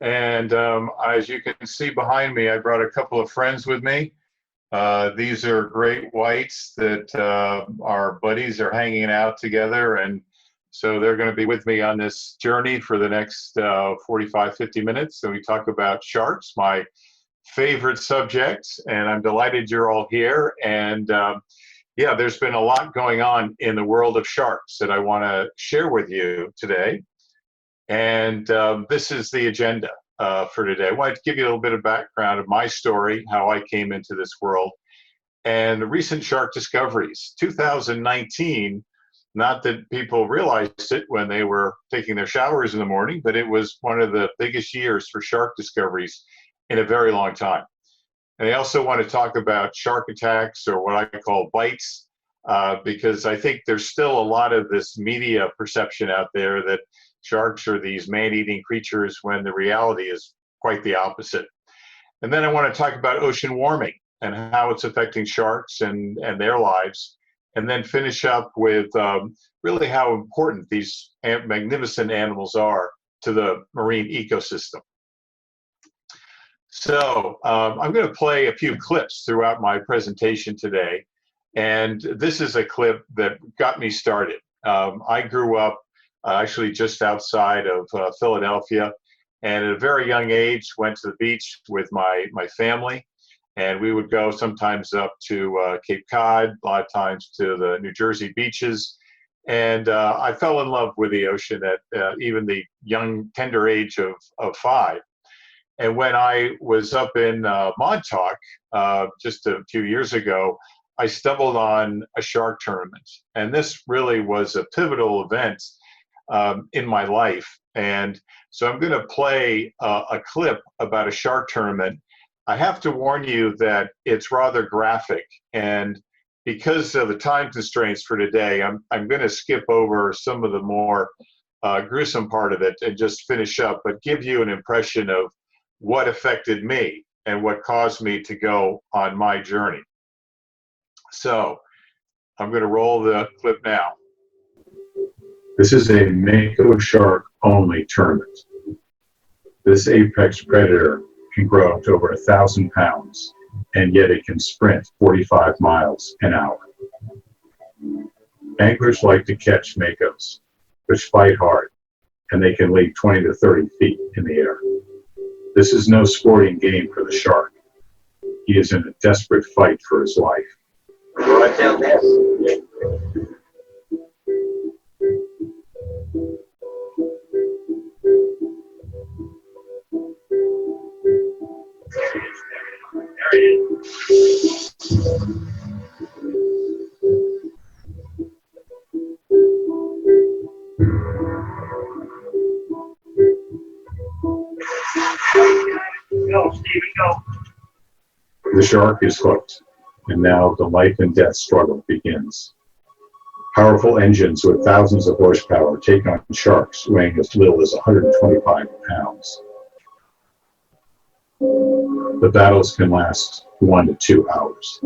And as you can see behind me, I brought a couple of friends with me. These are great whites that our buddies are hanging out together. And so they're going to be with me on this journey for the next 45, 50 minutes. So we talk about sharks, my favorite subject. And I'm delighted you're all here. And yeah, there's been a lot going on in the world of sharks that I want to share with you today. And this is the agenda for today. I wanted to give you a little bit of background of my story, how I came into this world, and the recent shark discoveries. 2019, not that people realized it when they were taking their showers in the morning, but it was one of the biggest years for shark discoveries in a very long time. And I also want to talk about shark attacks, or what I call bites, because I think there's still a lot of this media perception out there that sharks are these man-eating creatures when the reality is quite the opposite. And then I want to talk about ocean warming and how it's affecting sharks and their lives. And then finish up with really how important these magnificent animals are to the marine ecosystem. So I'm going to play a few clips throughout my presentation today. And this is a clip that got me started. I grew up actually just outside of Philadelphia, and at a very young age went to the beach with my family, and we would go sometimes up to Cape Cod, a lot of times to the New Jersey beaches, and I fell in love with the ocean at even the young, tender age of 5. And when I was up in Montauk just a few years ago, I stumbled on a shark tournament, and this really was a pivotal event in my life. And so I'm going to play a clip about a shark tournament. I have to warn you that it's rather graphic, and because of the time constraints for today, I'm going to skip over some of the more gruesome part of it and just finish up, but give you an impression of what affected me and what caused me to go on my journey. So I'm going to roll the clip now. This is a Mako shark only tournament. This apex predator can grow up to over 1,000 pounds, and yet it can sprint 45 miles an hour. Anglers like to catch Makos, which fight hard, and they can leap 20 to 30 feet in the air. This is no sporting game for the shark. He is in a desperate fight for his life. Right down there. There he is. Go, Stephen, go. The shark is hooked, and now the life and death struggle begins. Powerful engines with thousands of horsepower take on sharks weighing as little as 125 pounds. The battles can last 1 to 2 hours.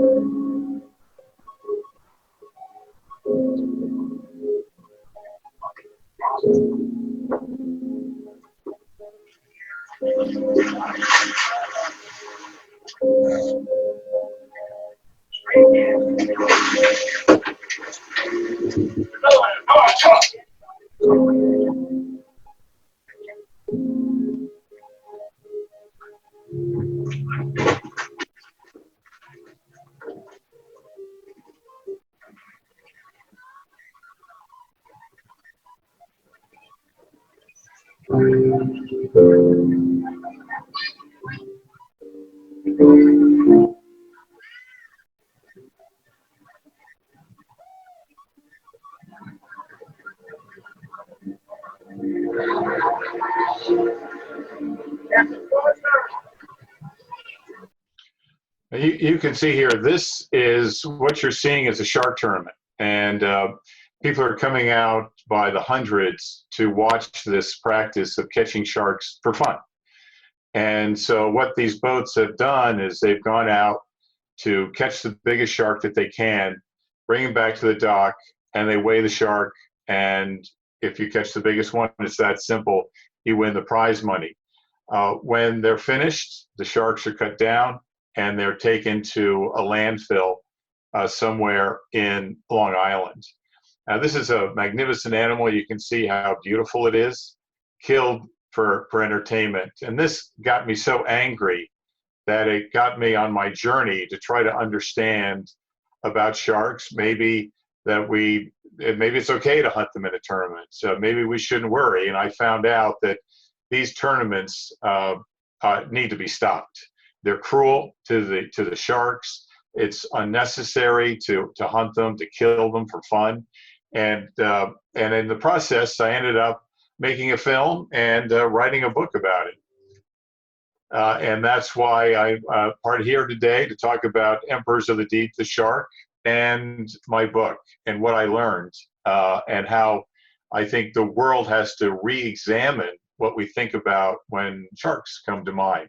You can see here, this is what you're seeing is a shark tournament, and people are coming out by the hundreds to watch this practice of catching sharks for fun. And so what these boats have done is they've gone out to catch the biggest shark that they can, bring him back to the dock, and they weigh the shark, and if you catch the biggest one, it's that simple, you win the prize money. When they're finished, the sharks are cut down and they're taken to a landfill somewhere in Long Island. Now, this is a magnificent animal. You can see how beautiful it is, killed for entertainment. And this got me so angry that it got me on my journey to try to understand about sharks. Maybe it's okay to hunt them in a tournament. So maybe we shouldn't worry. And I found out that these tournaments need to be stopped. They're cruel to the sharks. It's unnecessary to hunt them, to kill them for fun. And in the process, I ended up making a film and writing a book about it. And that's why I'm part here today to talk about Emperors of the Deep, the shark, and my book and what I learned and how I think the world has to re-examine what we think about when sharks come to mind.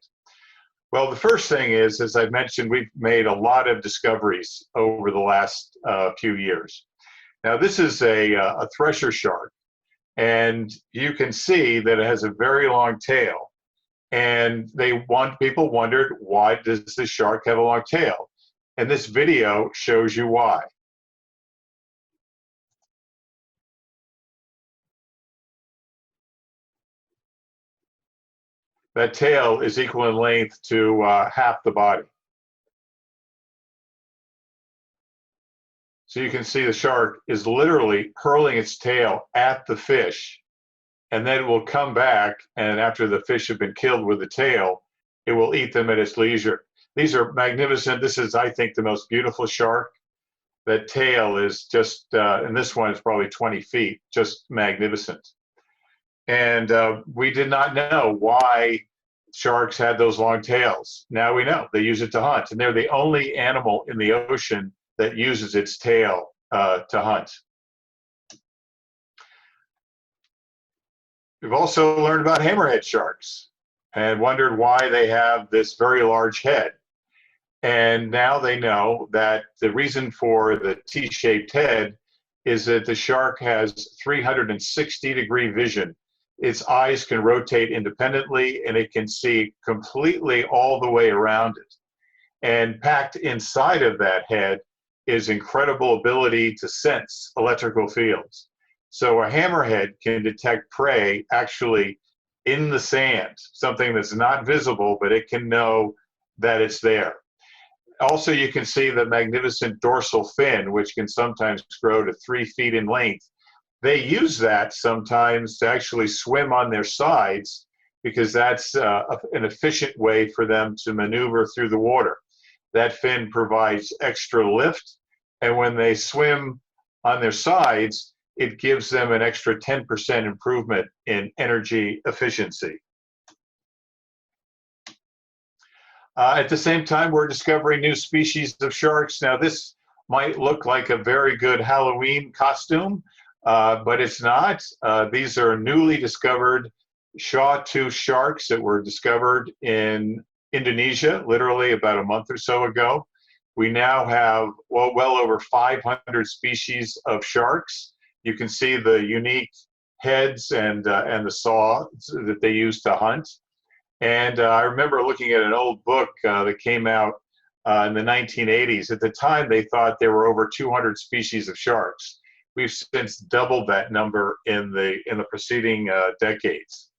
Well, the first thing is, as I've mentioned, we've made a lot of discoveries over the last few years. Now, this is a thresher shark, and you can see that it has a very long tail. And people wondered, why does the shark have a long tail? And this video shows you why. That tail is equal in length to half the body. So you can see the shark is literally hurling its tail at the fish, and then it will come back, and after the fish have been killed with the tail, it will eat them at its leisure. These are magnificent. This is, I think, the most beautiful shark. That tail is just, and this one is probably 20 feet, just magnificent. And we did not know why sharks had those long tails. Now we know. They use it to hunt, and they're the only animal in the ocean that uses its tail to hunt. We've also learned about hammerhead sharks and wondered why they have this very large head. And now they know that the reason for the T-shaped head is that the shark has 360-degree vision. Its eyes can rotate independently, and it can see completely all the way around it. And packed inside of that head is incredible ability to sense electrical fields. So a hammerhead can detect prey actually in the sand, something that's not visible, but it can know that it's there. Also, you can see the magnificent dorsal fin, which can sometimes grow to 3 feet in length. They use that sometimes to actually swim on their sides because that's an efficient way for them to maneuver through the water. That fin provides extra lift, and when they swim on their sides, it gives them an extra 10% improvement in energy efficiency. At the same time, we're discovering new species of sharks. Now, this might look like a very good Halloween costume, but it's not. These are newly discovered saw-tooth sharks that were discovered in Indonesia, literally about a month or so ago. We now have well over 500 species of sharks. You can see the unique heads and the saw that they use to hunt. And I remember looking at an old book that came out in the 1980s. At the time, they thought there were over 200 species of sharks. We've since doubled that number in the preceding decades.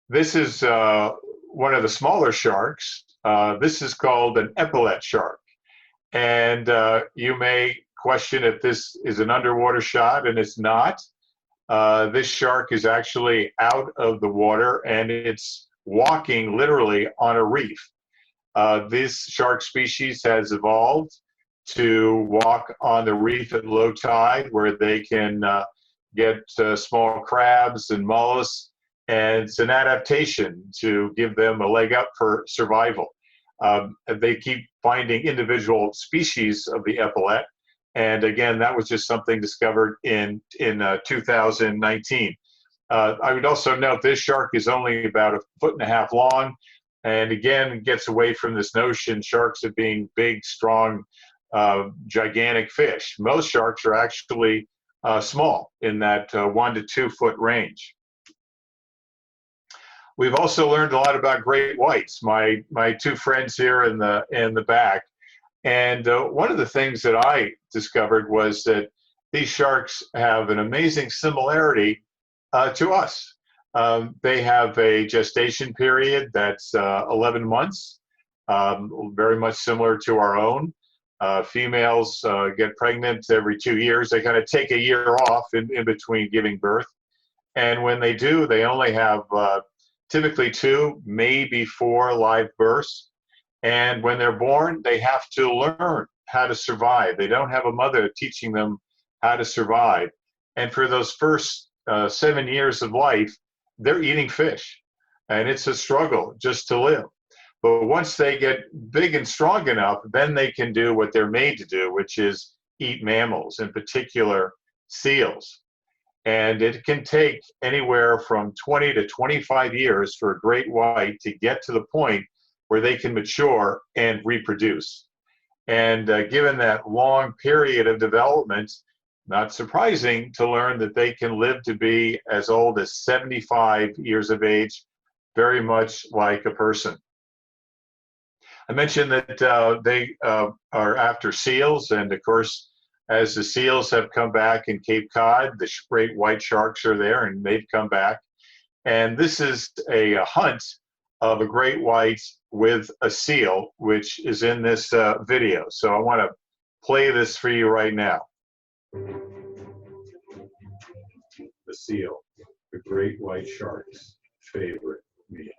This is one of the smaller sharks. This is called an epaulette shark. And you may question if this is an underwater shot, and it's not. This shark is actually out of the water, and it's walking literally on a reef. This shark species has evolved to walk on the reef at low tide, where they can get small crabs and mollusks, and it's an adaptation to give them a leg up for survival. They keep finding individual species of the epaulette. And again, that was just something discovered in 2019. I would also note this shark is only about 1.5 feet long. And again, gets away from this notion sharks of being big, strong, gigantic fish. Most sharks are actually small in that 1 to 2 foot range. We've also learned a lot about great whites. My two friends here in the back, and one of the things that I discovered was that these sharks have an amazing similarity to us. They have a gestation period that's 11 months, very much similar to our own. Females get pregnant every 2 years. They kind of take a year off in between giving birth. And when they do, they only have typically 2, maybe 4 live births. And when they're born, they have to learn how to survive. They don't have a mother teaching them how to survive. And for those first 7 years of life, they're eating fish. And it's a struggle just to live. But once they get big and strong enough, then they can do what they're made to do, which is eat mammals, in particular seals. And it can take anywhere from 20 to 25 years for a great white to get to the point where they can mature and reproduce. And given that long period of development, not surprising to learn that they can live to be as old as 75 years of age, very much like a person. I mentioned that they are after seals, and of course, as the seals have come back in Cape Cod, the great white sharks are there, and they've come back. And this is a hunt of a great white with a seal, which is in this video. So I want to play this for you right now. The seal, the great white shark's favorite meal.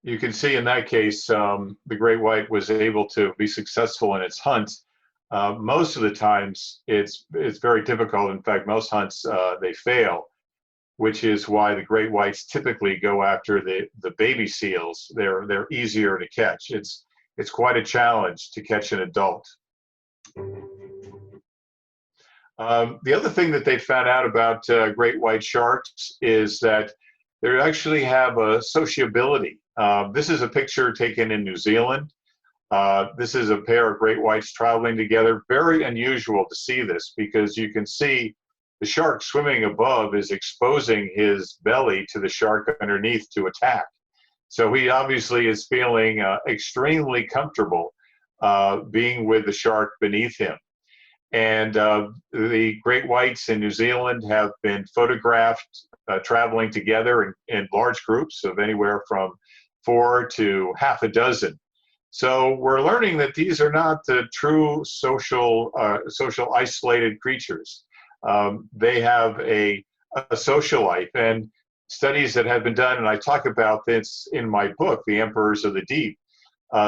You can see in that case, the great white was able to be successful in its hunt. Most of the times, it's very difficult. In fact, most hunts they fail, which is why the great whites typically go after the baby seals. They're easier to catch. It's quite a challenge to catch an adult. The other thing that they found out about great white sharks is that they actually have a sociability. This is a picture taken in New Zealand. This is a pair of great whites traveling together. Very unusual to see this because you can see the shark swimming above is exposing his belly to the shark underneath to attack. So he obviously is feeling extremely comfortable being with the shark beneath him. And the great whites in New Zealand have been photographed traveling together in large groups of anywhere from 4 to half a dozen. So we're learning that these are not the true social isolated creatures. They have a social life, and studies that have been done, and I talk about this in my book, The Emperors of the Deep.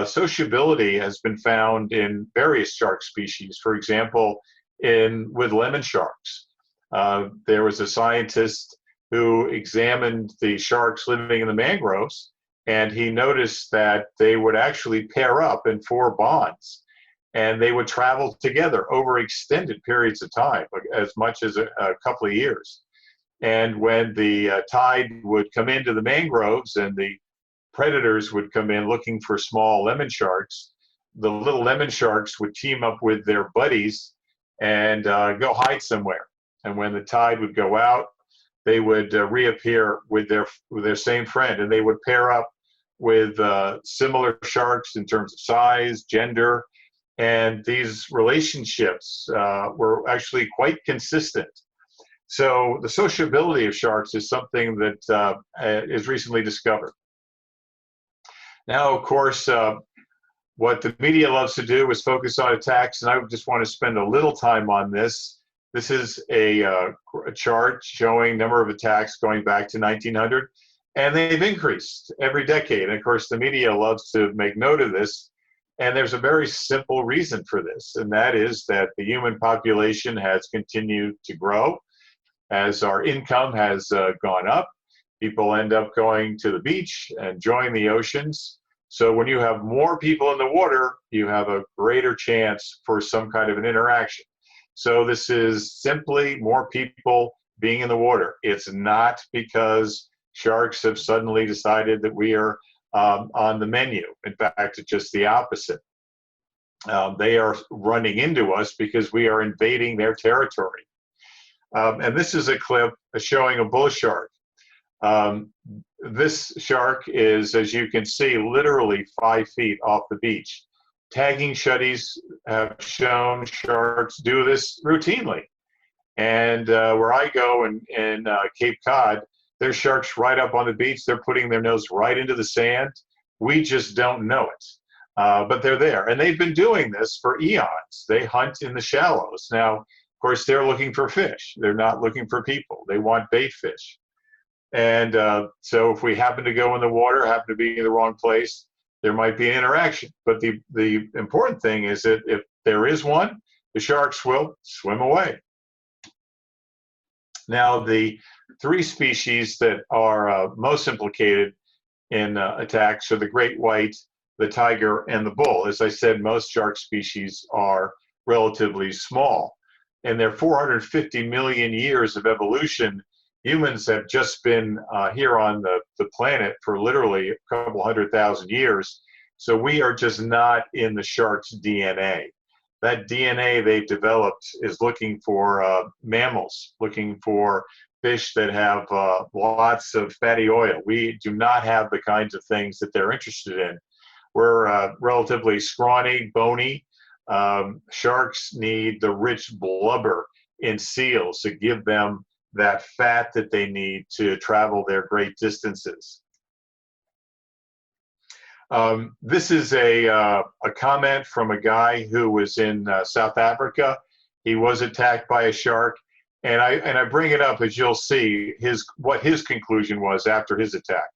Sociability has been found in various shark species. For example, with lemon sharks. There was a scientist who examined the sharks living in the mangroves, and he noticed that they would actually pair up in 4 bonds, and they would travel together over extended periods of time, as much as a couple of years. And when the tide would come into the mangroves and the predators would come in looking for small lemon sharks, the little lemon sharks would team up with their buddies and go hide somewhere. And when the tide would go out, they would reappear with their same friend, and they would pair up with similar sharks in terms of size, gender, and these relationships were actually quite consistent. So the sociability of sharks is something that is recently discovered. Now, of course, what the media loves to do is focus on attacks, and I just want to spend a little time on this. This is a chart showing number of attacks going back to 1900, and they've increased every decade. And of course, the media loves to make note of this, and there's a very simple reason for this, and that is that the human population has continued to grow. as our income has gone up, people end up going to the beach, enjoying the oceans. So when you have more people in the water, you have a greater chance for some kind of an interaction. So this is simply more people being in the water. It's not because sharks have suddenly decided that we are on the menu. In fact, it's just the opposite. They are running into us because we are invading their territory. And this is a clip showing a bull shark. This shark is, as you can see, literally 5 feet off the beach. Tagging studies have shown sharks do this routinely. And where I go in Cape Cod, there's sharks right up on the beach. They're putting their nose right into the sand. We just don't know it. But they're there. And they've been doing this for eons. They hunt in the shallows. Now, of course, they're looking for fish. They're not looking for people. They want bait fish. And so if we happen to go in the water, happen to be in the wrong place, there might be an interaction. But the important thing is that if there is one, the sharks will swim away. Now, the 3 species that are most implicated in attacks are the great white, the tiger, and the bull. As I said, most shark species are relatively small. In their 450 million years of evolution, humans have just been here on the planet for literally a couple 100,000 years. So we are just not in the shark's DNA. That DNA they've developed is looking for mammals, looking for fish that have lots of fatty oil. We do not have the kinds of things that they're interested in. We're relatively scrawny, bony. Sharks need the rich blubber in seals to give them that fat that they need to travel their great distances. This is a comment from a guy who was in South Africa. He was attacked by a shark, and I bring it up as you'll see what his conclusion was after his attack.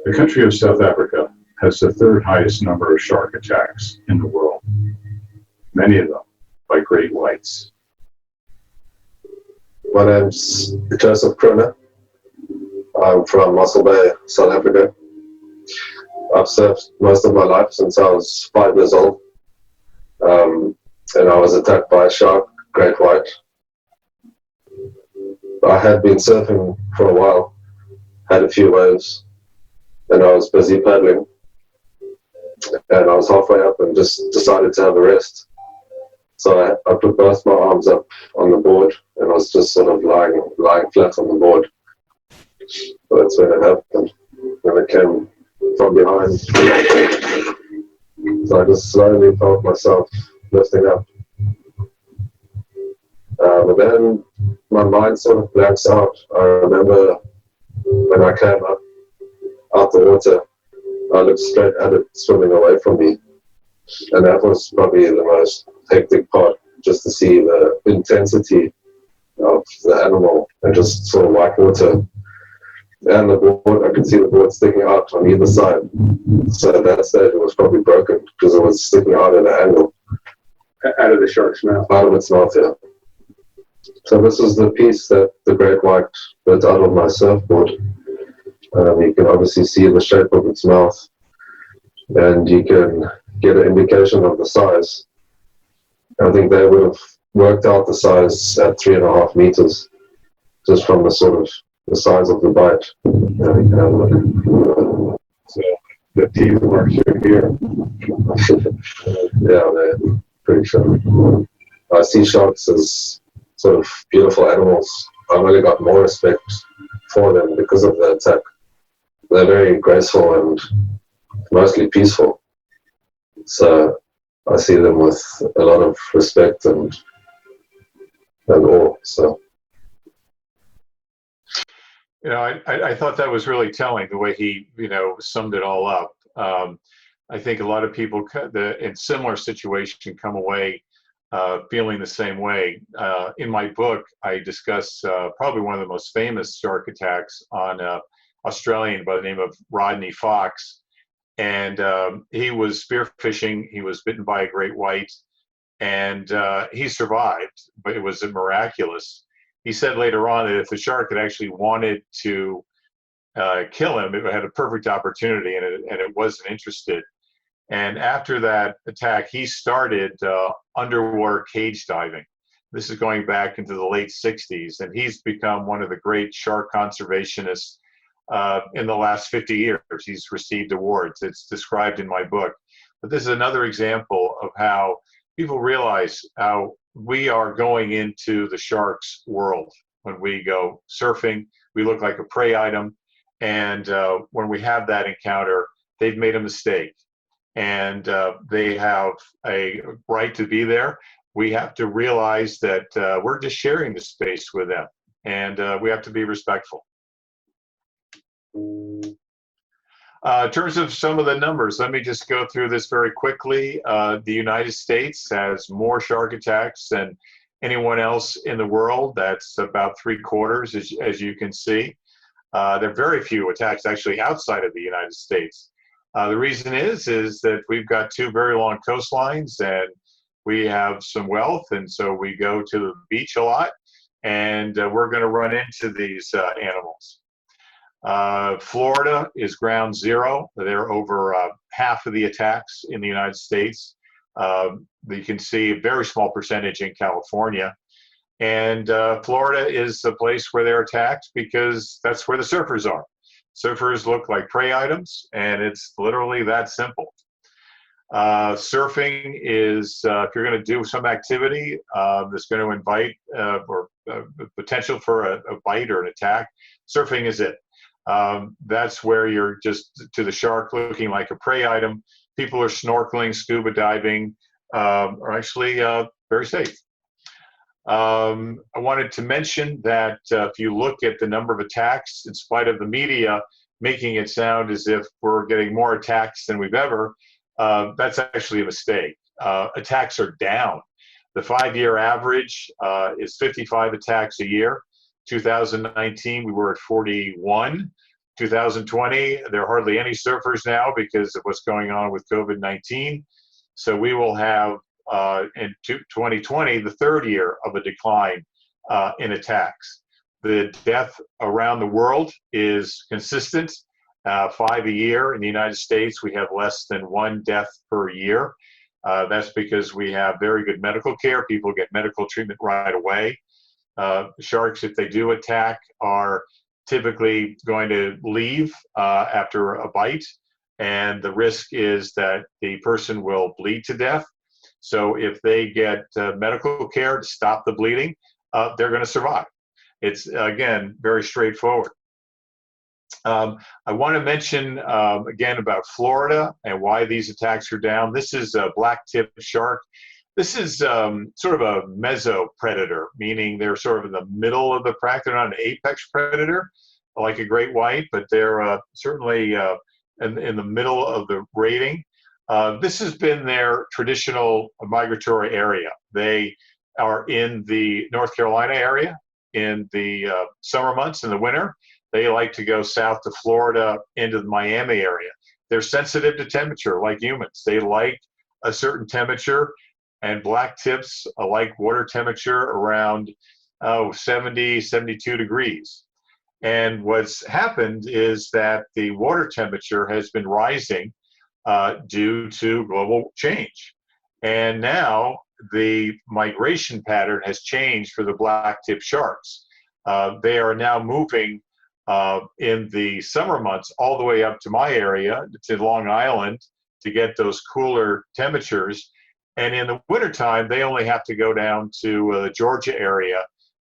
The country of South Africa has the 3rd highest number of shark attacks in the world, many of them by great whites. My name's Joseph Kroner. I'm from Mossel Bay, South Africa. I've surfed most of my life since I was 5 years old. And I was attacked by a shark, great white. I had been surfing for a while, had a few waves, and I was busy paddling. And I was halfway up and just decided to have a rest. So I put both my arms up on the board and I was just sort of lying flat on the board. So that's when it happened. When it came from behind. So I just slowly felt myself lifting up. But then my mind sort of blanks out. I remember when I came up out the water, I looked straight at it swimming away from me. And that was probably the most hectic part, just to see the intensity of the animal and just sort of white water. And the board, I could see the board sticking out on either side. So at that stage it was probably broken because it was sticking out at an angle. Out of the shark's mouth? Out of its mouth, yeah. So this is the piece that the great white bit out of my surfboard. You can obviously see the shape of its mouth and you can get an indication of the size. I think they would have worked out the size at 3.5 meters just from the sort of the size of the bite. You can have a look. So the teeth marks are here. Yeah, they're pretty sure. I see sharks as sort of beautiful animals. I've really got more respect for them because of the attack. They're very graceful and mostly peaceful. So I see them with a lot of respect and awe. So. You know, I thought that was really telling, the way he, summed it all up. I think a lot of people in similar situation come away feeling the same way. In my book, I discuss probably one of the most famous shark attacks on Australian by the name of Rodney Fox. And he was spearfishing. He was bitten by a great white, and he survived, but it was miraculous. He said later on that if the shark had actually wanted to kill him, it had a perfect opportunity, and it wasn't interested. And after that attack, he started underwater cage diving. This is going back into the late 60s, and he's become one of the great shark conservationists in the last 50 years. He's received awards. It's described in my book. But this is another example of how people realize how we are going into the shark's world. When we go surfing, we look like a prey item. And when we have that encounter, they've made a mistake. And they have a right to be there. We have to realize that we're just sharing the space with them. And we have to be respectful. In terms of some of the numbers, let me just go through this very quickly. The United States has more shark attacks than anyone else in the world. That's about 3/4, as you can see. There are very few attacks actually outside of the United States. The reason is that we've got two very long coastlines, and we have some wealth, and so we go to the beach a lot, and we're going to run into these animals. Florida is ground zero. They're over half of the attacks in the United States. You can see a very small percentage in California. And Florida is the place where they're attacked because that's where the surfers are. Surfers look like prey items, and it's literally that simple. Surfing is, if you're going to do some activity that's going to invite or potential for a bite or an attack, surfing is it. That's where you're just to the shark looking like a prey item. People are snorkeling, scuba diving, are actually very safe. I wanted to mention that if you look at the number of attacks, in spite of the media making it sound as if we're getting more attacks than we've ever, that's actually a mistake. Attacks are down. The 5-year average is 55 attacks a year. 2019, we were at 41. 2020, there are hardly any surfers now because of what's going on with COVID-19. So we will have in 2020, the 3rd year of a decline in attacks. The death around the world is consistent, 5 a year. In the United States, we have less than 1 death per year. That's because we have very good medical care. People get medical treatment right away. Sharks, if they do attack, are typically going to leave after a bite, and the risk is that the person will bleed to death. So if they get medical care to stop the bleeding, they're going to survive. It's, again, very straightforward. I want to mention, again, about Florida and why these attacks are down. This is a blacktip shark. This is sort of a mesopredator, meaning they're sort of in the middle of the pack. They're not an apex predator like a great white, but they're certainly in the middle of the rating. This has been their traditional migratory area. They are in the North Carolina area in the summer months. In the winter, they like to go south to Florida into the Miami area. They're sensitive to temperature like humans. They like a certain temperature, and blacktips like water temperature around 70, 72 degrees. And what's happened is that the water temperature has been rising due to global change. And now the migration pattern has changed for the blacktip sharks. They are now moving in the summer months all the way up to my area, to Long Island, to get those cooler temperatures. And in the wintertime, they only have to go down to the Georgia area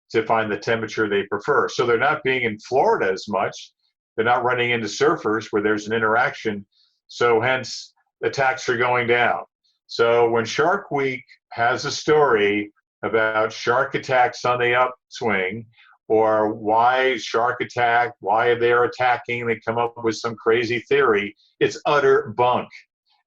to find the temperature they prefer. So they're not being in Florida as much. They're not running into surfers where there's an interaction. So hence, attacks are going down. So when Shark Week has a story about shark attacks on the upswing, or why shark attack, why they're attacking, they come up with some crazy theory, it's utter bunk.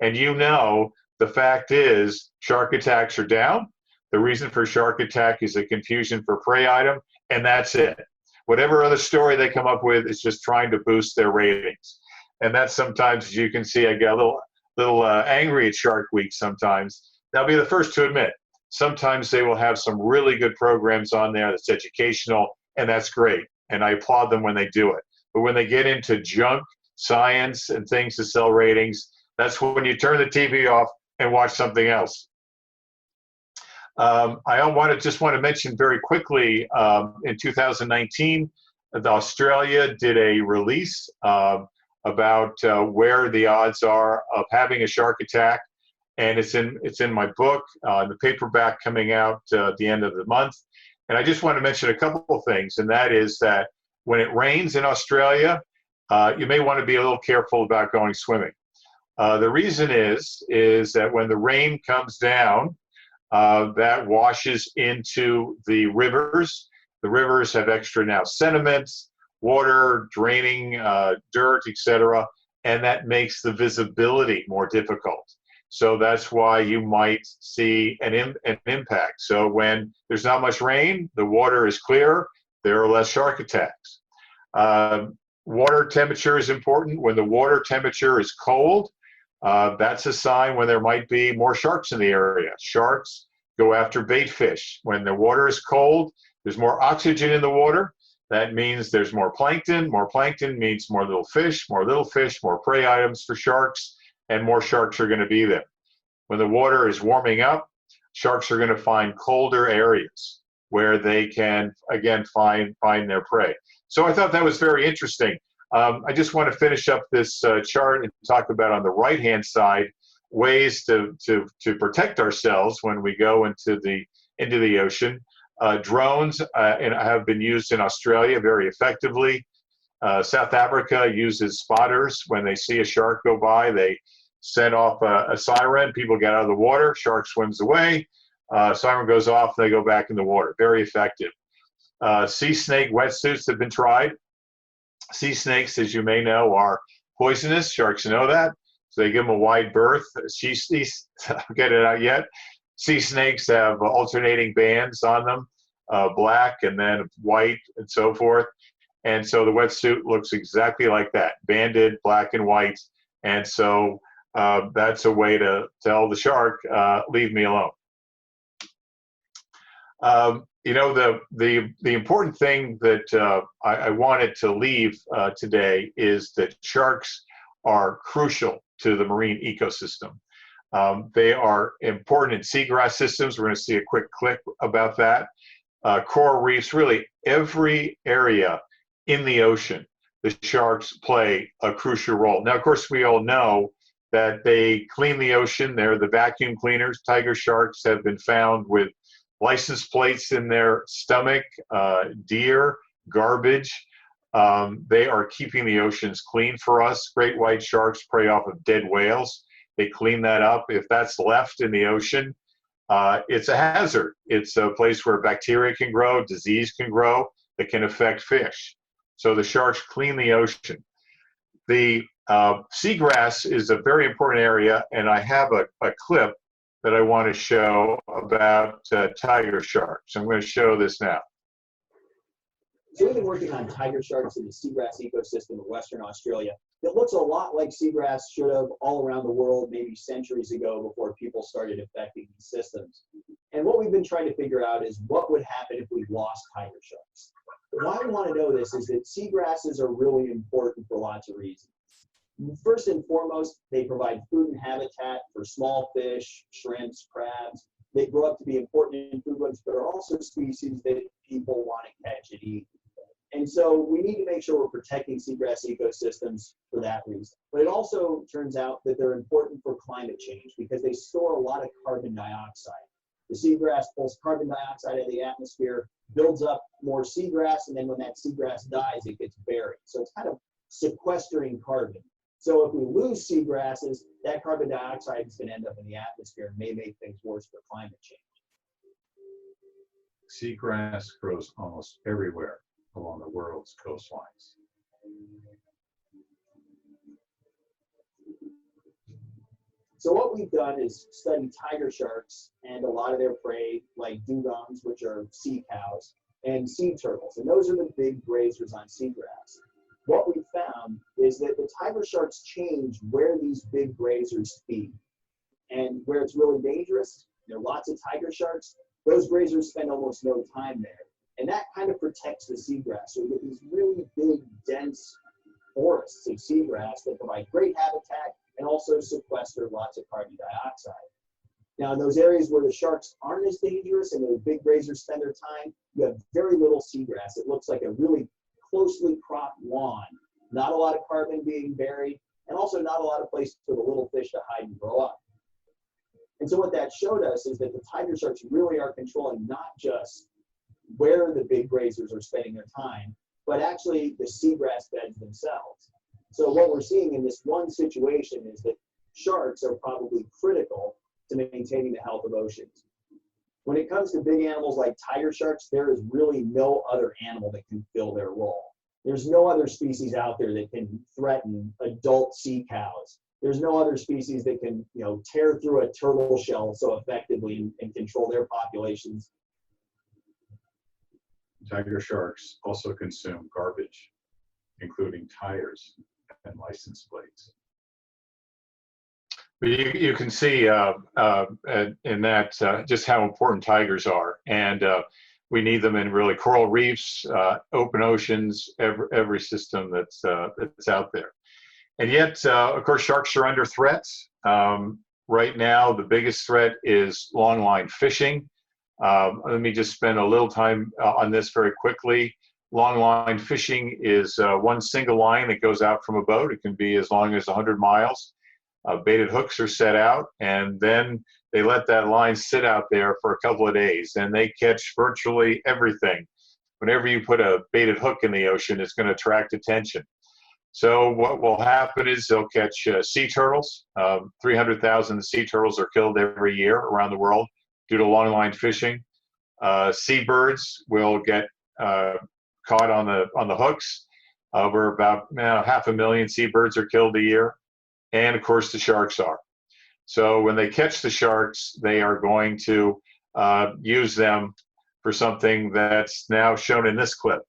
And you know, the fact is, shark attacks are down. The reason for shark attack is a confusion for prey item, and that's it. Whatever other story they come up with is just trying to boost their ratings. And that's sometimes, as you can see, I get a little angry at Shark Week sometimes. I'll be the first to admit, sometimes they will have some really good programs on there that's educational, and that's great. And I applaud them when they do it. But when they get into junk science and things to sell ratings, that's when you turn the TV off and watch something else. I just want to mention very quickly, in 2019, Australia did a release about where the odds are of having a shark attack, and it's in my book, the paperback coming out at the end of the month. And I just want to mention a couple of things, and that is that when it rains in Australia, you may want to be a little careful about going swimming. The reason is that when the rain comes down, that washes into the rivers. The rivers have extra now sediments, water, draining dirt, etc., and that makes the visibility more difficult. So that's why you might see an impact. So when there's not much rain, the water is clear, there are less shark attacks. Water temperature is important. When the water temperature is cold, that's a sign when there might be more sharks in the area. Sharks go after bait fish. When the water is cold, there's more oxygen in the water. That means there's more plankton. More plankton means more little fish, more prey items for sharks, and more sharks are going to be there. When the water is warming up, sharks are going to find colder areas where they can, again, find their prey. So I thought that was very interesting. I just want to finish up this chart and talk about, on the right-hand side, ways to protect ourselves when we go into the ocean. Drones have been used in Australia very effectively. South Africa uses spotters. When they see a shark go by, they set off a siren. People get out of the water. Shark swims away. Siren goes off. They go back in the water. Very effective. Sea snake wetsuits have been tried. Sea snakes, as you may know, are poisonous. Sharks know that. So they give them a wide berth. Get it out yet. Sea snakes have alternating bands on them, black and then white and so forth. And so the wetsuit looks exactly like that, banded, black and white. And so that's a way to tell the shark, leave me alone. You know, the important thing that I wanted to leave today is that sharks are crucial to the marine ecosystem. They are important in seagrass systems. We're going to see a quick clip about that. Coral reefs, really every area in the ocean, the sharks play a crucial role. Now, of course, we all know that they clean the ocean. They're the vacuum cleaners. Tiger sharks have been found with license plates in their stomach, deer, garbage. They are keeping the oceans clean for us. Great white sharks prey off of dead whales. They clean that up. If that's left in the ocean, it's a hazard. It's a place where bacteria can grow, disease can grow, that can affect fish. So the sharks clean the ocean. The seagrass is a very important area, and I have a clip that I want to show about tiger sharks. I'm going to show this now. So we've been working on tiger sharks in the seagrass ecosystem of Western Australia. It looks a lot like seagrass should have all around the world maybe centuries ago before people started affecting these systems. And what we've been trying to figure out is what would happen if we lost tiger sharks. Why we want to know this is that seagrasses are really important for lots of reasons. First and foremost, they provide food and habitat for small fish, shrimps, crabs. They grow up to be important in food webs, but are also species that people want to catch and eat. And so we need to make sure we're protecting seagrass ecosystems for that reason. But it also turns out that they're important for climate change because they store a lot of carbon dioxide. The seagrass pulls carbon dioxide out of the atmosphere, builds up more seagrass, and then when that seagrass dies, it gets buried. So it's kind of sequestering carbon. So if we lose seagrasses, that carbon dioxide is going to end up in the atmosphere and may make things worse for climate change. Seagrass grows almost everywhere along the world's coastlines. So what we've done is study tiger sharks and a lot of their prey, like dugongs, which are sea cows, and sea turtles. And those are the big grazers on seagrass. what we found is that the tiger sharks change where these big grazers feed. And where it's really dangerous, there are lots of tiger sharks, those grazers spend almost no time there. And that kind of protects the seagrass. So we get these really big, dense forests of seagrass that provide great habitat and also sequester lots of carbon dioxide. Now, in those areas where the sharks aren't as dangerous and the big grazers spend their time, you have very little seagrass. It looks like a really closely cropped lawn. Not a lot of carbon being buried, and also not a lot of place for the little fish to hide and grow up. And so what that showed us is that the tiger sharks really are controlling not just where the big grazers are spending their time, but actually the seagrass beds themselves. So what we're seeing in this one situation is that sharks are probably critical to maintaining the health of oceans. When it comes to big animals like tiger sharks, there is really no other animal that can fill their role. There's no other species out there that can threaten adult sea cows. There's no other species that can, tear through a turtle shell so effectively and control their populations. Tiger sharks also consume garbage, including tires and license plates. You can see in that just how important tigers are, and we need them in really coral reefs, open oceans, every system that's out there. And yet, of course, sharks are under threat. Right now, the biggest threat is longline fishing. Let me just spend a little time on this very quickly. Longline fishing is one single line that goes out from a boat. It can be as long as 100 miles. Baited hooks are set out, and then they let that line sit out there for a couple of days, and they catch virtually everything. Whenever you put a baited hook in the ocean, it's going to attract attention. So what will happen is they'll catch sea turtles. 300,000 sea turtles are killed every year around the world due to longline fishing. Seabirds will get caught on the hooks. Over about 500,000 seabirds are killed a year. And of course the sharks are. So when they catch the sharks, they are going to use them for something that's now shown in this clip.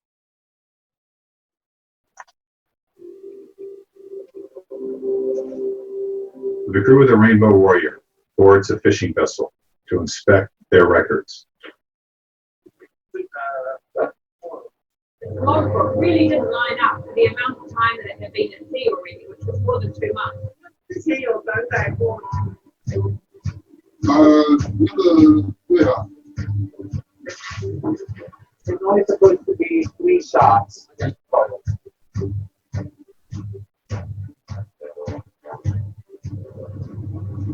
The crew of the Rainbow Warrior boards a fishing vessel to inspect their records. The logbook really didn't line up for the amount of time that it had been at sea already, which was more than 2 months. Yeah. It's only supposed to be 3 shots.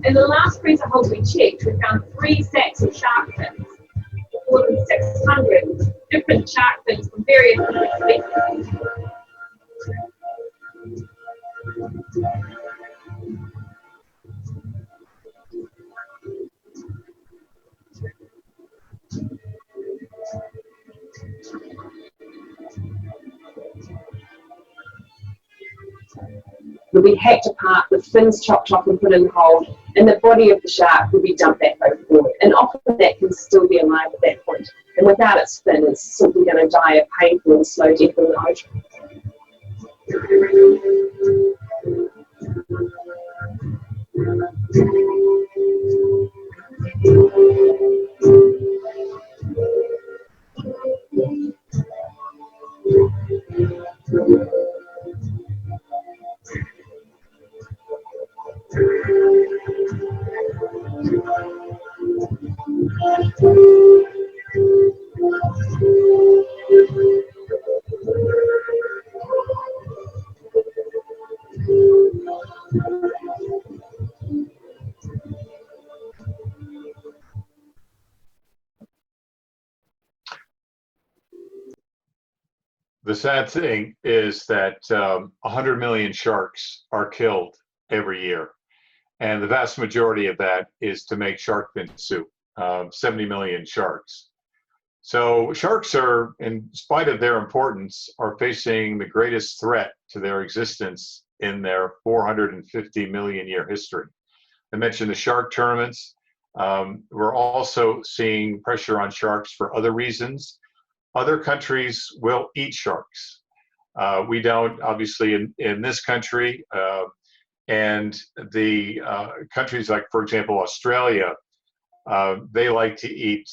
In the last freezer hold we checked, we found 3 sacks of shark fins, more than 600 different shark fins from various different species. Will be hacked apart with fins chopped off and put in the hold, and the body of the shark will be dumped back overboard. And often that can still be alive at that point. And without its fin, it's simply going to die a painful and slow death in the ocean. The sad thing is that 100 million sharks are killed every year. And the vast majority of that is to make shark fin soup, 70 million sharks. So sharks are, in spite of their importance, are facing the greatest threat to their existence in their 450 million year history. I mentioned the shark tournaments. We're also seeing pressure on sharks for other reasons. Other countries will eat sharks. We don't, obviously, in this country. And the countries like, for example, Australia, they like to eat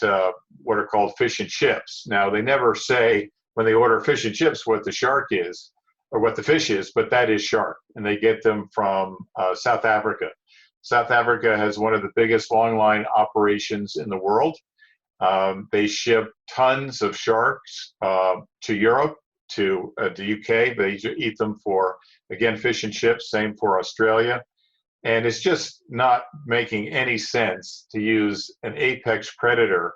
what are called fish and chips. Now, they never say when they order fish and chips what the shark is or what the fish is, but that is shark. And they get them from South Africa. South Africa has one of the biggest longline operations in the world. They ship tons of sharks to Europe, to the UK. They eat them for, again, fish and chips, same for Australia. And it's just not making any sense to use an apex predator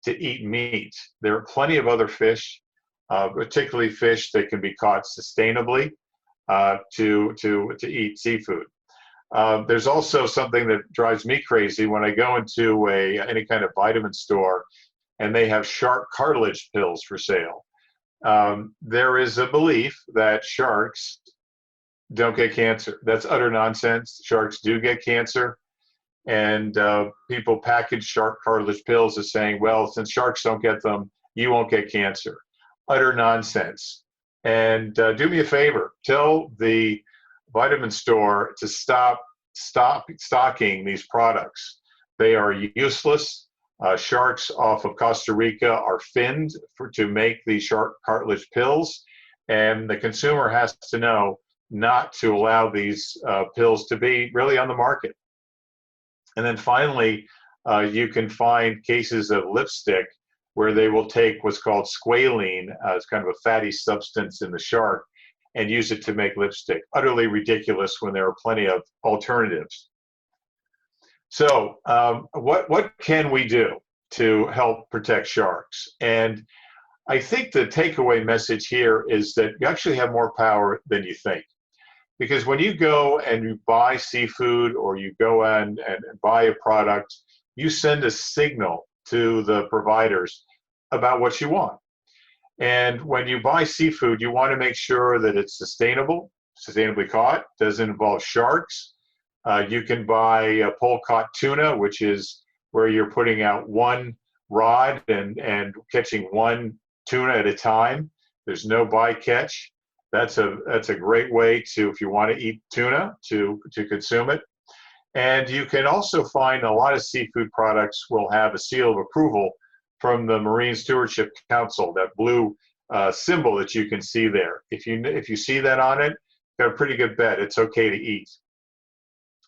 to eat meat. There are plenty of other fish, particularly fish that can be caught sustainably to eat seafood. There's also something that drives me crazy when I go into any kind of vitamin store and they have shark cartilage pills for sale. There is a belief that sharks don't get cancer. That's utter nonsense. Sharks do get cancer. And people package shark cartilage pills as saying, well, since sharks don't get them, you won't get cancer. Utter nonsense. And do me a favor, tell the vitamin store to stop stocking these products. They are useless. Sharks off of Costa Rica are finned to make these shark cartilage pills, and the consumer has to know not to allow these pills to be really on the market. And then finally, you can find cases of lipstick where they will take what's called squalene, as kind of a fatty substance in the shark, and use it to make lipstick. Utterly ridiculous when there are plenty of alternatives. So what can we do to help protect sharks? And I think the takeaway message here is that you actually have more power than you think. Because when you go and you buy seafood or you go and buy a product, you send a signal to the providers about what you want. And when you buy seafood, you want to make sure that it's sustainably caught, doesn't involve sharks. You can buy pole-caught tuna, which is where you're putting out one rod and catching one tuna at a time. There's no bycatch. That's a great way to, if you want to eat tuna, to consume it. And you can also find a lot of seafood products will have a seal of approval from the Marine Stewardship Council, that blue symbol that you can see there. If you see that on it, got a pretty good bet it's okay to eat.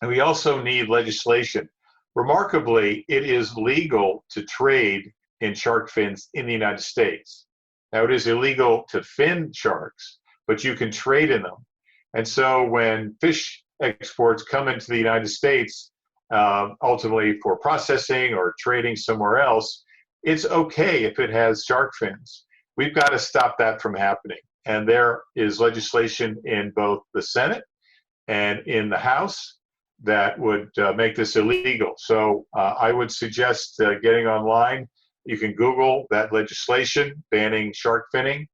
And we also need legislation. Remarkably, it is legal to trade in shark fins in the United States. Now, it is illegal to fin sharks, but you can trade in them. And so when fish exports come into the United States, ultimately for processing or trading somewhere else, it's okay if it has shark fins. We've got to stop that from happening. And there is legislation in both the Senate and in the House that would make this illegal. So I would suggest getting online. You can Google that legislation banning shark finning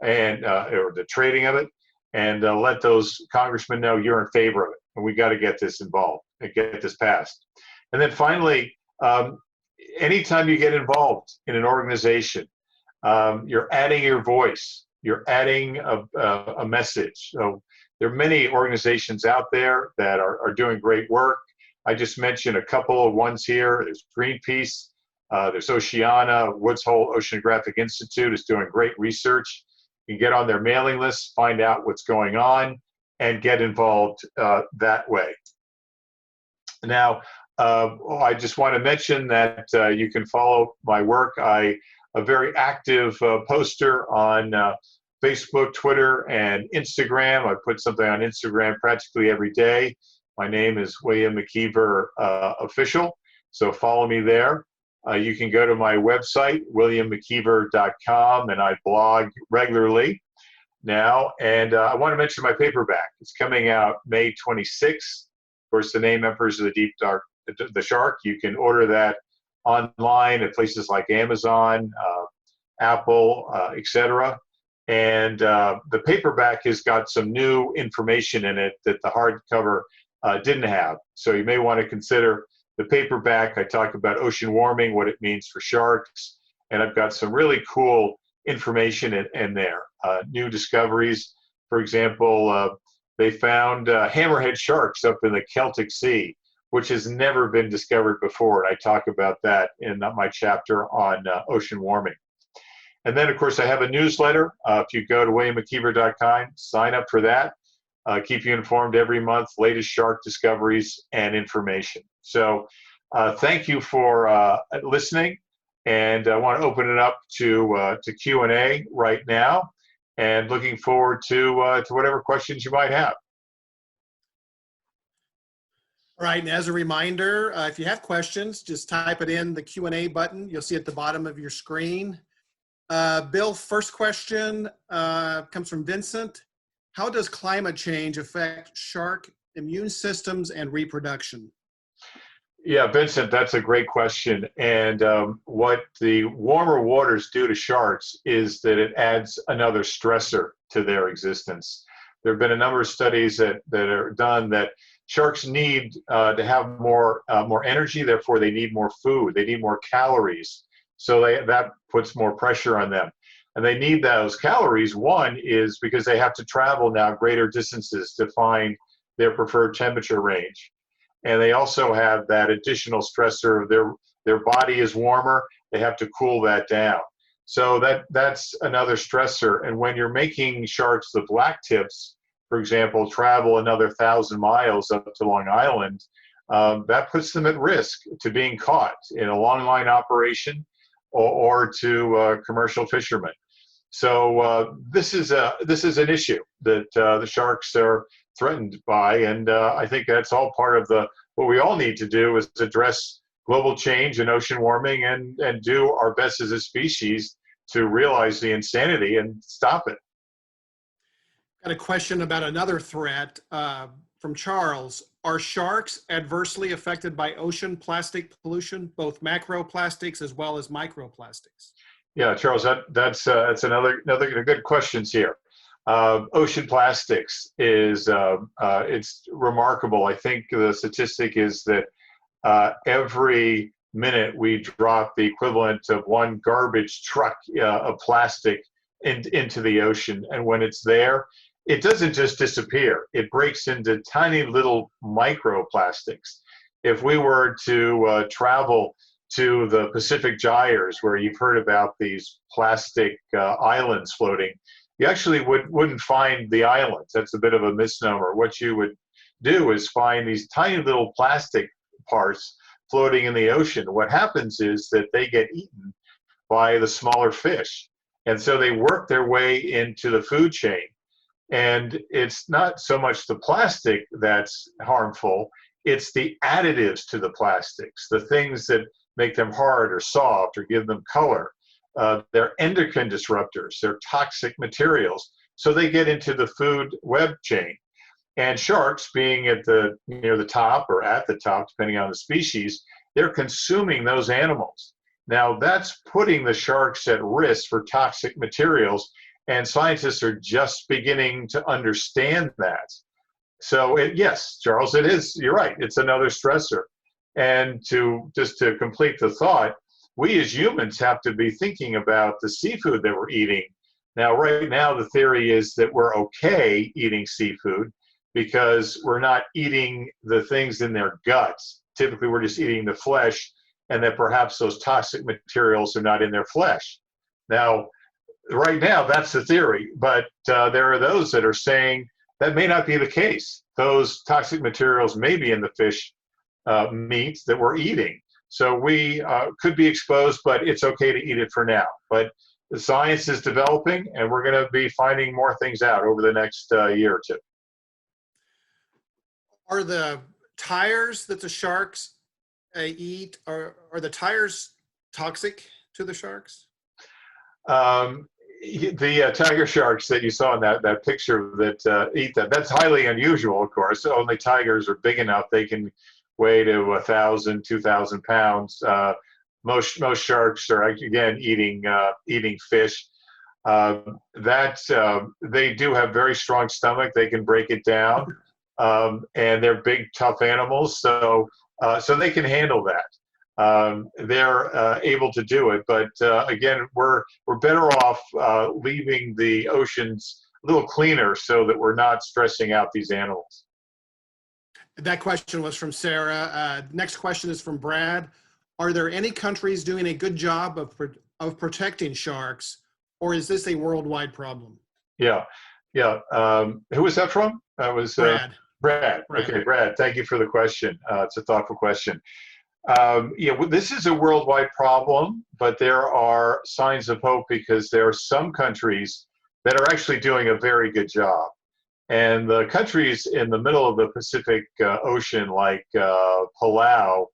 and or the trading of it, and let those congressmen know you're in favor of it. And we got to get this involved and get this passed. And then finally, anytime you get involved in an organization, you're adding your voice, you're adding a message. So there are many organizations out there that are doing great work. I just mentioned a couple of ones here. There's Greenpeace, there's Oceana, Woods Hole Oceanographic Institute is doing great research. You can get on their mailing list, find out what's going on, and get involved that way. Now, I just want to mention that you can follow my work. I'm a very active poster on Facebook, Twitter, and Instagram. I put something on Instagram practically every day. My name is William McKeever Official, so follow me there. You can go to my website, williammckeever.com, and I blog regularly now. And I want to mention my paperback. It's coming out May 26th. Of course, the name Emperors of the Deep Dark, the Shark. You can order that online at places like Amazon, Apple, etc. And the paperback has got some new information in it that the hardcover didn't have. So you may want to consider the paperback. I talk about ocean warming, what it means for sharks, and I've got some really cool information in there. New discoveries, for example, they found hammerhead sharks up in the Celtic Sea, which has never been discovered before. And I talk about that in my chapter on ocean warming. And then, of course, I have a newsletter. If you go to williammckeever.com, sign up for that. Keep you informed every month, latest shark discoveries and information. So thank you for listening. And I want to open it up to Q&A right now, and looking forward to whatever questions you might have. All right, and as a reminder, if you have questions, just type it in the Q&A button. You'll see at the bottom of your screen. Bill, first question comes from Vincent. How does climate change affect shark immune systems and reproduction? Yeah, Vincent, that's a great question. And what the warmer waters do to sharks is that it adds another stressor to their existence. There have been a number of studies that are done that sharks need to have more energy, therefore they need more food, they need more calories. So that puts more pressure on them. And they need those calories. One is because they have to travel now greater distances to find their preferred temperature range. And they also have that additional stressor of their body is warmer, they have to cool that down. So that's another stressor. And when you're making sharks, the blacktips, for example, travel another 1,000 miles up to Long Island, that puts them at risk to being caught in a long line operation or to commercial fishermen. So this is an issue that the sharks are threatened by, and I think that's all part of what we all need to do is address global change and ocean warming and do our best as a species to realize the insanity and stop it. Got a question about another threat from Charles. Are sharks adversely affected by ocean plastic pollution, both macroplastics as well as microplastics? Yeah, Charles, that's another good questions here. Ocean plastics is it's remarkable. I think the statistic is that every minute we drop the equivalent of one garbage truck of plastic into the ocean, and when it's there, it doesn't just disappear. It breaks into tiny little microplastics. If we were to travel to the Pacific Gyres, where you've heard about these plastic islands floating, you actually wouldn't find the islands. That's a bit of a misnomer. What you would do is find these tiny little plastic parts floating in the ocean. What happens is that they get eaten by the smaller fish. And so they work their way into the food chain. And it's not so much the plastic that's harmful, it's the additives to the plastics, the things that make them hard or soft or give them color. They're endocrine disruptors, they're toxic materials. So they get into the food web chain. And sharks, being at near the top or at the top, depending on the species, they're consuming those animals. Now that's putting the sharks at risk for toxic materials, and scientists are just beginning to understand that. So yes, Charles, it is, you're right, it's another stressor. And just to complete the thought, we as humans have to be thinking about the seafood that we're eating. Now, right now, the theory is that we're okay eating seafood because we're not eating the things in their guts. Typically, we're just eating the flesh, and that perhaps those toxic materials are not in their flesh. Now, right now, that's the theory, but there are those that are saying that may not be the case. Those toxic materials may be in the fish meat that we're eating. So we could be exposed, but it's okay to eat it for now. But the science is developing, and we're going to be finding more things out over the next year or two. Are the tires that the sharks eat, are the tires toxic to the sharks? The tiger sharks that you saw in that picture that eat that's highly unusual, of course. Only tigers are big enough they can weigh to 1,000, 2,000 pounds. Most sharks are again eating fish. They do have very strong stomach. They can break it down, and they're big, tough animals. So they can handle that. they're able to do it. But again, we're better off leaving the oceans a little cleaner so that we're not stressing out these animals. That question was from Sarah. Next question is from Brad. Are there any countries doing a good job of protecting sharks, or is this a worldwide problem? Yeah. Who was that from? That was Brad. Brad. Okay, Brad. Thank you for the question. It's a thoughtful question. This is a worldwide problem, but there are signs of hope because there are some countries that are actually doing a very good job. And the countries in the middle of the Pacific Ocean, like Palau,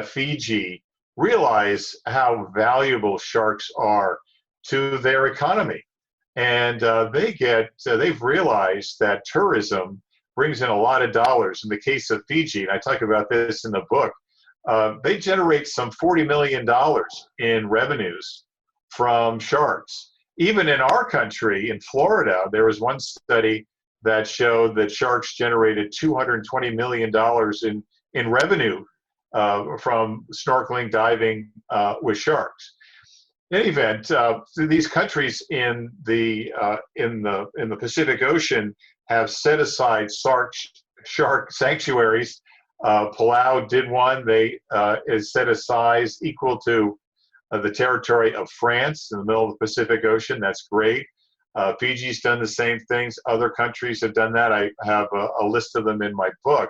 Fiji, realize how valuable sharks are to their economy. And they've realized that tourism brings in a lot of dollars. In the case of Fiji, and I talk about this in the book, they generate some $40 million in revenues from sharks. Even in our country, in Florida, there was one study that showed that sharks generated $220 million in revenue from snorkeling, diving with sharks. In any event, these countries in the Pacific Ocean have set aside shark sanctuaries. Palau did one. They is set aside equal to the territory of France in the middle of the Pacific Ocean. That's great. Fiji's done the same things. Other countries have done that. I have a list of them in my book.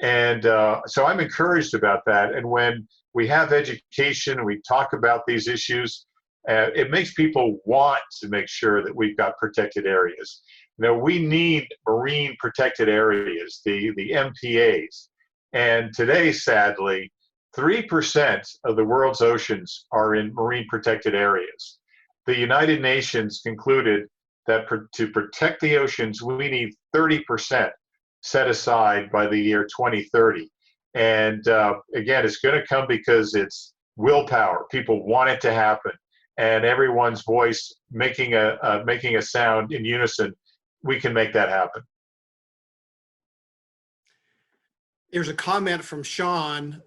And so I'm encouraged about that. And when we have education, we talk about these issues, it makes people want to make sure that we've got protected areas. We need marine protected areas, the MPAs. And today, sadly, 3% of the world's oceans are in marine protected areas. The United Nations concluded that to protect the oceans, we need 30% set aside by the year 2030. And again, it's going to come because it's willpower. People want it to happen, and everyone's voice making a sound in unison. We can make that happen. Here's a comment from Sean.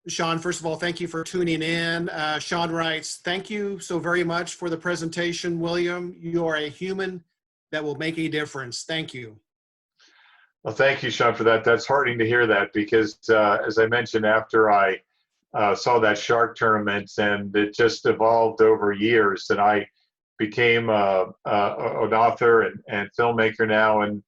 Sean, first of all, thank you for tuning in. Sean writes, "Thank you so very much for the presentation, William. You are a human that will make a difference. Thank you." Well, thank you, Sean, for that. That's heartening to hear that because, as I mentioned, after I saw that shark tournament, and it just evolved over years, and I became an author and filmmaker now, and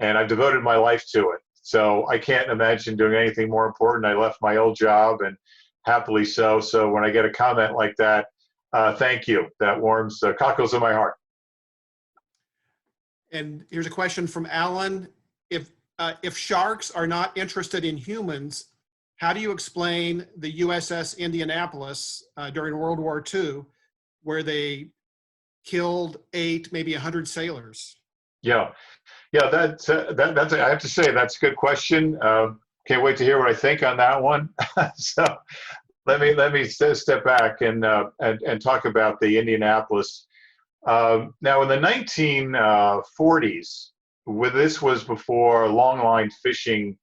I've devoted my life to it. So I can't imagine doing anything more important. I left my old job, and happily so. So when I get a comment like that, thank you. That warms the cockles of my heart. And here's a question from Alan. If sharks are not interested in humans, how do you explain the USS Indianapolis during World War II, where they killed 8, maybe 100 sailors? Yeah, that's I have to say that's a good question. Can't wait to hear what I think on that one. So let me step back and talk about the Indianapolis. Now in the 1940s, this was before longline fishing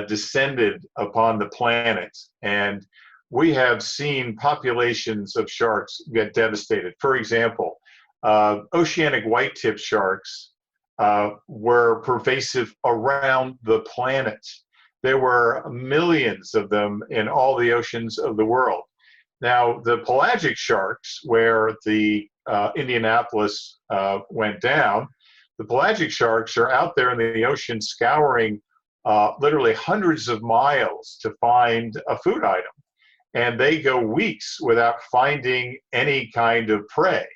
descended upon the planet, and we have seen populations of sharks get devastated. For example, oceanic white-tip sharks were pervasive around the planet. There were millions of them in all the oceans of the world. Now, the pelagic sharks, where the Indianapolis went down, the pelagic sharks are out there in the ocean scouring literally hundreds of miles to find a food item. And they go weeks without finding any kind of prey.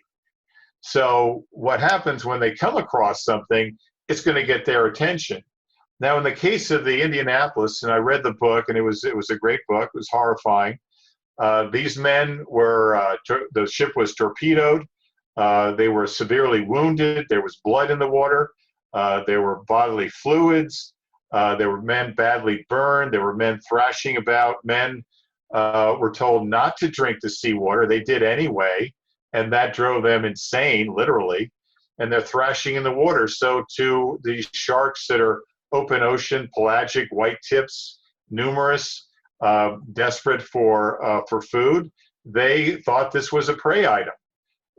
So what happens when they come across something, it's going to get their attention. Now, in the case of the Indianapolis, and I read the book, and it was a great book, it was horrifying. These men were, the ship was torpedoed. They were severely wounded. There was blood in the water. There were bodily fluids. There were men badly burned. There were men thrashing about. Men were told not to drink the seawater. They did anyway, and that drove them insane, literally. And they're thrashing in the water. So to these sharks that are open ocean, pelagic, white tips, numerous, desperate for food, they thought this was a prey item,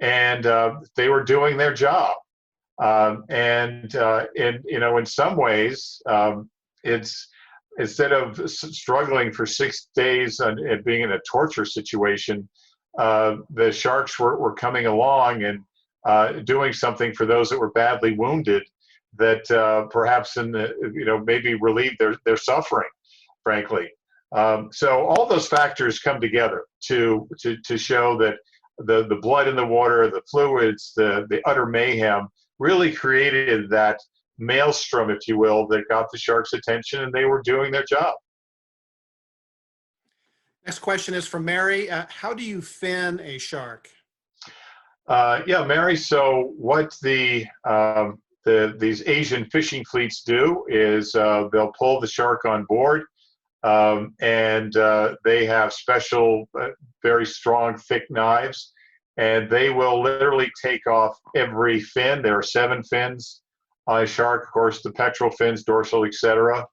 and they were doing their job. In some ways, it's instead of struggling for 6 days and being in a torture situation, the sharks were coming along and doing something for those that were badly wounded, that perhaps maybe relieve their suffering, frankly. So all those factors come together to show that the blood in the water, the fluids, the utter mayhem really created that maelstrom, if you will, that got the sharks' attention, and they were doing their job. Next question is from Mary. How do you fin a shark? Yeah, Mary. So what these Asian fishing fleets do is they'll pull the shark on board, and they have special, very strong, thick knives, and they will literally take off every fin. There are 7 fins on a shark, of course, the pectoral fins, dorsal, etc.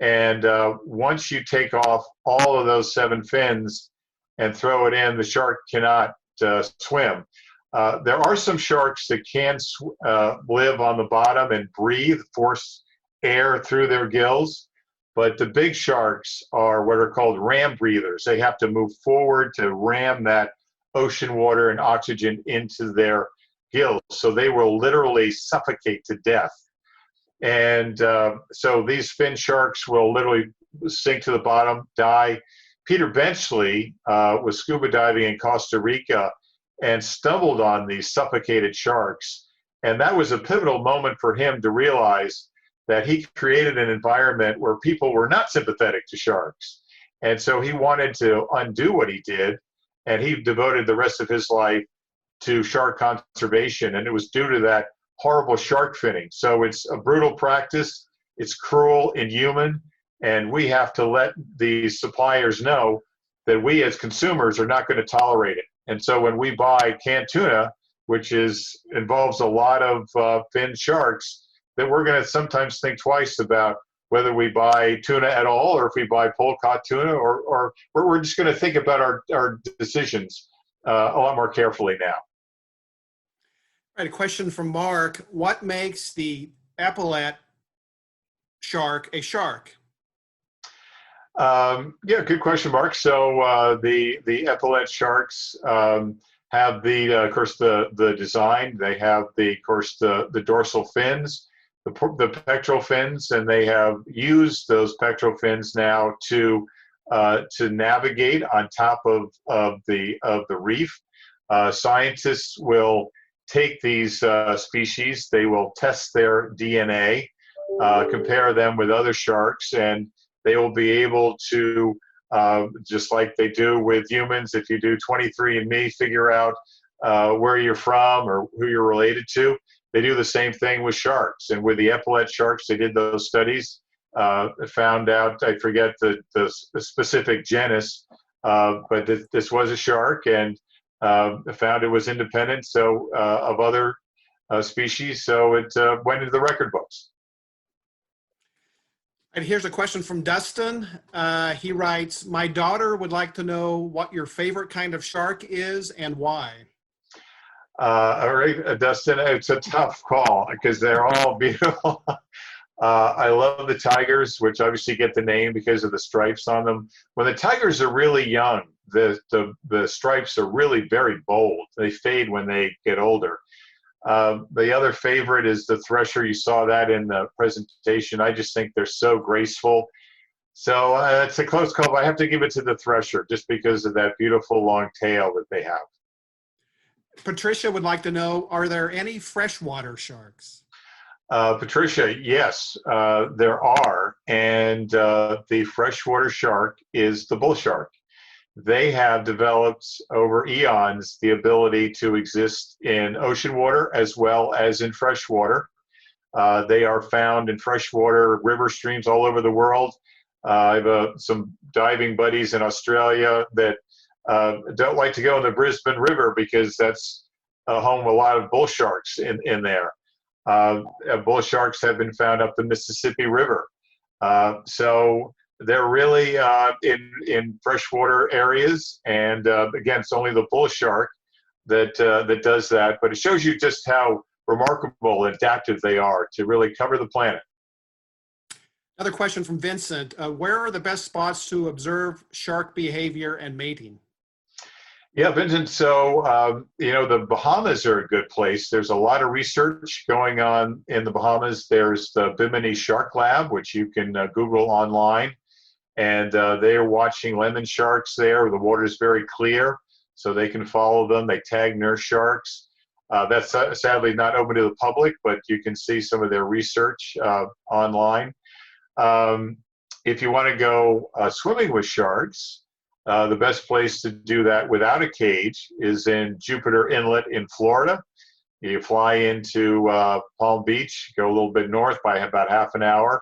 And once you take off all of those 7 fins and throw it in, the shark cannot swim. There are some sharks that can live on the bottom and breathe, force air through their gills, but the big sharks are what are called ram breathers. They have to move forward to ram that ocean water and oxygen into their gills, so they will literally suffocate to death. And so these fin sharks will literally sink to the bottom, die. Peter Benchley was scuba diving in Costa Rica and stumbled on these suffocated sharks, and that was a pivotal moment for him to realize that he created an environment where people were not sympathetic to sharks. And so he wanted to undo what he did, and he devoted the rest of his life to shark conservation, and it was due to that horrible shark finning. So it's a brutal practice, it's cruel, inhuman, and we have to let these suppliers know that we as consumers are not going to tolerate it. And so when we buy canned tuna, which involves a lot of fin sharks, that we're going to sometimes think twice about whether we buy tuna at all, or if we buy pole-caught tuna, or we're just going to think about our decisions a lot more carefully now. All right, a question from Mark. What makes the epaulette shark a shark? Yeah, good question, Mark. So the epaulette sharks have of course, the design. They have of course, the dorsal fins, the pectoral fins, and they have used those pectoral fins now to navigate on top of the reef. Scientists will take these species, they will test their DNA, compare them with other sharks, and they will be able to, just like they do with humans, if you do 23andMe, figure out where you're from or who you're related to. They do the same thing with sharks. And with the epaulette sharks, they did those studies, found out, I forget the specific genus, but this was a shark, and found it was independent of other species, so it went into the record books. And here's a question from Dustin. He writes, my daughter would like to know what your favorite kind of shark is and why. All right, Dustin, it's a tough call because they're all beautiful. I love the tigers, which obviously get the name because of the stripes on them. When the tigers are really young, the stripes are really very bold. They fade when they get older. The other favorite is the thresher. You saw that in the presentation. I just think they're so graceful. So it's a close call, but I have to give it to the thresher just because of that beautiful long tail that they have. Patricia would like to know, are there any freshwater sharks? Patricia, yes, there are. And the freshwater shark is the bull shark. They have developed over eons the ability to exist in ocean water as well as in freshwater. They are found in freshwater river streams all over the world. I have some diving buddies in Australia that don't like to go in the Brisbane River because that's a home of a lot of bull sharks in there. Bull sharks have been found up the Mississippi River. So They're really in freshwater areas, and again, it's only the bull shark that does that. But it shows you just how remarkable and adaptive they are to really cover the planet. Another question from Vincent. Where are the best spots to observe shark behavior and mating? Yeah, Vincent, so, the Bahamas are a good place. There's a lot of research going on in the Bahamas. There's the Bimini Shark Lab, which you can Google online. And they are watching lemon sharks there. The water is very clear, so they can follow them. They tag nurse sharks. That's sadly not open to the public, but you can see some of their research online. If you want to go swimming with sharks, the best place to do that without a cage is in Jupiter Inlet in Florida. You fly into Palm Beach, go a little bit north by about half an hour,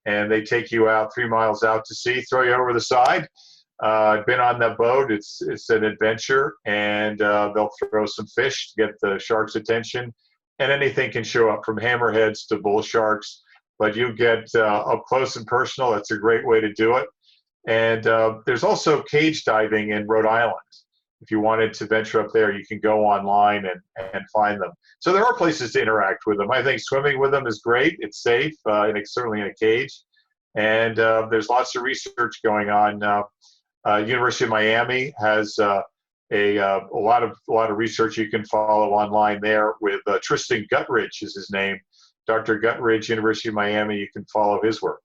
and they take you out 3 miles out to sea, throw you over the side. I've been on that boat. It's an adventure, and they'll throw some fish to get the shark's attention, and anything can show up from hammerheads to bull sharks. But you get up close and personal. That's a great way to do it. And there's also cage diving in Rhode Island. If you wanted to venture up there, you can go online and find them. So there are places to interact with them. I think swimming with them is great. It's safe, and it's certainly in a cage. And there's lots of research going on. University of Miami has a lot of research you can follow online there with Tristan Guttridge is his name. Dr. Guttridge, University of Miami, you can follow his work.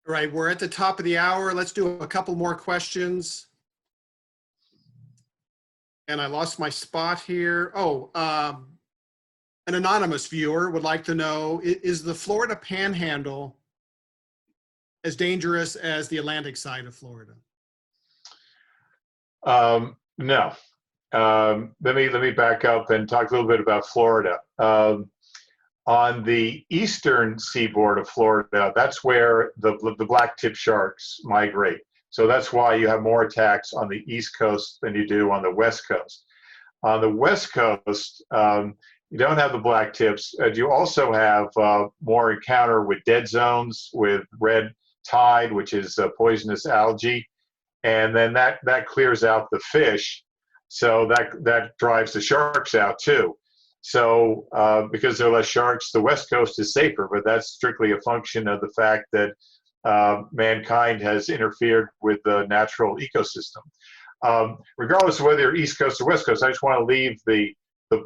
All right, we're at the top of the hour. Let's do a couple more questions. And I lost my spot here. Oh, an anonymous viewer would like to know, is the Florida Panhandle as dangerous as the Atlantic side of Florida? No. Let me back up and talk a little bit about Florida. On the eastern seaboard of Florida, that's where the blacktip sharks migrate. So that's why you have more attacks on the East Coast than you do on the West Coast. On the West Coast, you don't have the blacktips. You also have more encounter with dead zones, with red tide, which is poisonous algae, and then that clears out the fish. So that drives the sharks out too. So because there are less sharks, the West Coast is safer, but that's strictly a function of the fact that mankind has interfered with the natural ecosystem. Regardless of whether you're East Coast or West Coast, I just want to leave the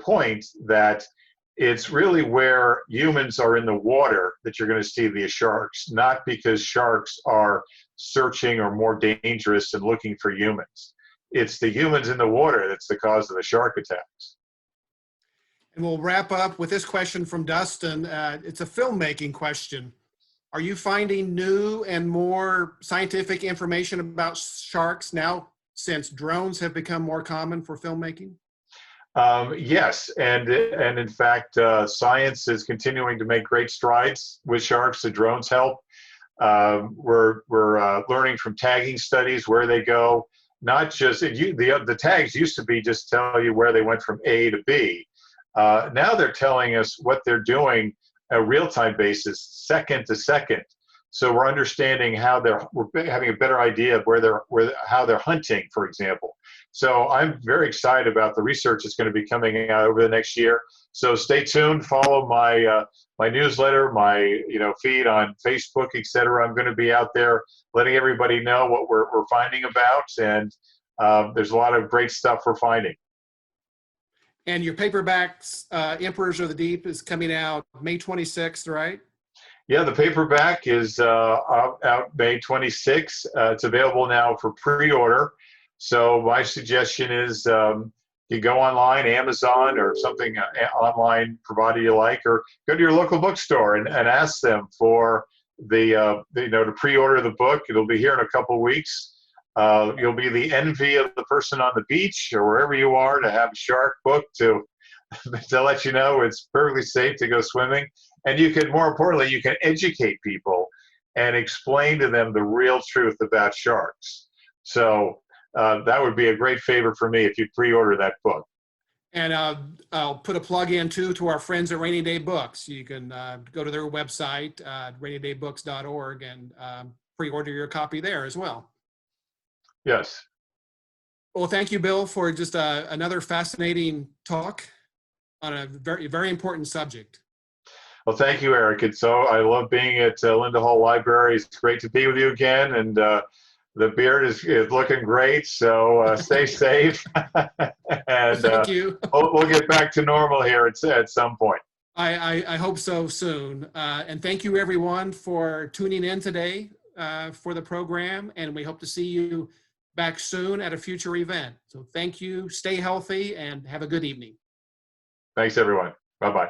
point that it's really where humans are in the water that you're going to see the sharks, not because sharks are searching or more dangerous and looking for humans. It's the humans in the water that's the cause of the shark attacks. And we'll wrap up with this question from Dustin. It's a filmmaking question. Are you finding new and more scientific information about sharks now since drones have become more common for filmmaking? Yes, and in fact, science is continuing to make great strides with sharks. The drones help. We're learning from tagging studies where they go. Not just the tags used to be just tell you where they went from A to B. Now they're telling us what they're doing a real-time basis, second to second. So we're understanding how we're having a better idea of how they're hunting, for example. So I'm very excited about the research that's going to be coming out over the next year. So stay tuned, follow my my newsletter, my feed on Facebook, etc. I'm going to be out there letting everybody know what we're finding about, and there's a lot of great stuff we're finding. And your paperbacks, Emperors of the Deep, is coming out May 26th, right? Yeah, the paperback is out May 26th. It's available now for pre-order. So my suggestion is you go online, Amazon or something online provider you like, or go to your local bookstore and ask them for to pre-order the book. It'll be here in a couple of weeks. You'll be the envy of the person on the beach or wherever you are to have a shark book to let you know it's perfectly safe to go swimming. And you can, more importantly, you can educate people and explain to them the real truth about sharks. So that would be a great favor for me if you pre-order that book. And I'll put a plug in too to our friends at Rainy Day Books. You can go to their website, rainydayBooks.org, and pre-order your copy there as well. Yes. Well, thank you, Bill, for just another fascinating talk on a very, very important subject. Well, thank you, Eric. I love being at Linda Hall Library. It's great to be with you again. And the beard is looking great. So stay safe. And Thank you. we'll get back to normal here at some point. I hope so soon. And thank you, everyone, for tuning in today for the program. And we hope to see you back soon at a future event. So thank you. Stay healthy and have a good evening. Thanks, everyone. Bye-bye.